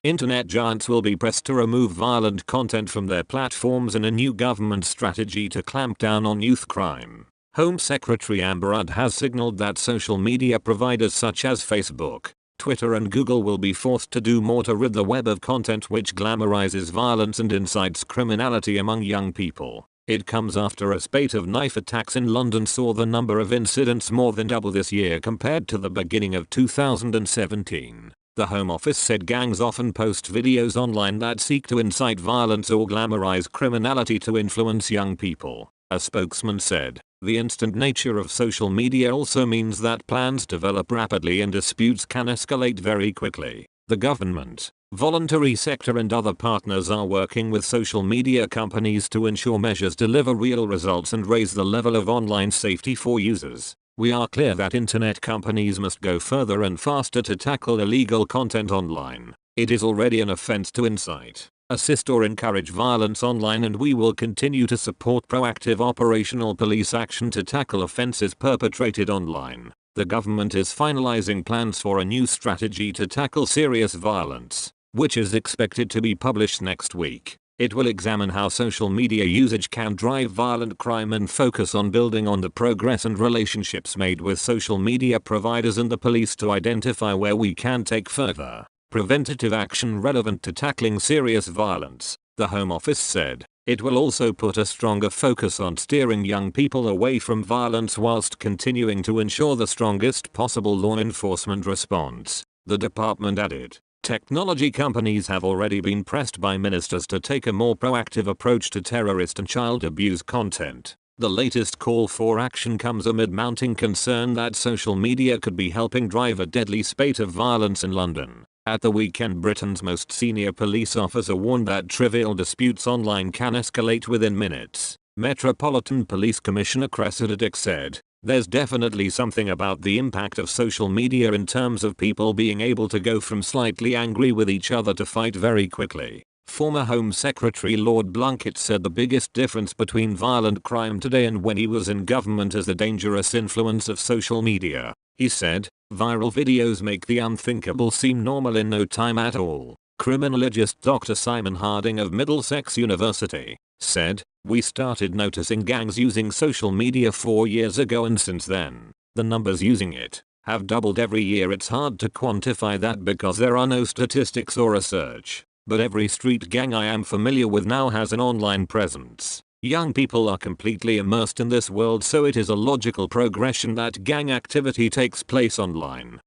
Internet giants will be pressed to remove violent content from their platforms in a new government strategy to clamp down on youth crime. Home Secretary Amber Rudd has signaled that social media providers such as Facebook, Twitter and Google will be forced to do more to rid the web of content which glamorizes violence and incites criminality among young people. It comes after a spate of knife attacks in London saw the number of incidents more than double this year compared to the beginning of 2017. The Home Office said gangs often post videos online that seek to incite violence or glamorize criminality to influence young people. A spokesman said, "The instant nature of social media also means that plans develop rapidly and disputes can escalate very quickly. The government, voluntary sector and other partners are working with social media companies to ensure measures deliver real results and raise the level of online safety for users. We are clear that internet companies must go further and faster to tackle illegal content online. It is already an offense to incite, assist or encourage violence online, and we will continue to support proactive operational police action to tackle offenses perpetrated online." The government is finalizing plans for a new strategy to tackle serious violence, which is expected to be published next week. It will examine how social media usage can drive violent crime and focus on building on the progress and relationships made with social media providers and the police to identify where we can take further preventative action relevant to tackling serious violence, the Home Office said. It will also put a stronger focus on steering young people away from violence whilst continuing to ensure the strongest possible law enforcement response, the department added. Technology companies have already been pressed by ministers to take a more proactive approach to terrorist and child abuse content. The latest call for action comes amid mounting concern that social media could be helping drive a deadly spate of violence in London. At the weekend, Britain's most senior police officer warned that trivial disputes online can escalate within minutes. Metropolitan Police Commissioner Cressida Dick said, "There's definitely something about the impact of social media in terms of people being able to go from slightly angry with each other to fight very quickly." Former Home Secretary Lord Blunkett said the biggest difference between violent crime today and when he was in government is the dangerous influence of social media. He said, "Viral videos make the unthinkable seem normal in no time at all." Criminologist Dr. Simon Harding of Middlesex University said, "We started noticing gangs using social media 4 years ago, and since then, the numbers using it have doubled every year. It's hard to quantify that because there are no statistics or research, but every street gang I am familiar with now has an online presence. Young people are completely immersed in this world, so it is a logical progression that gang activity takes place online."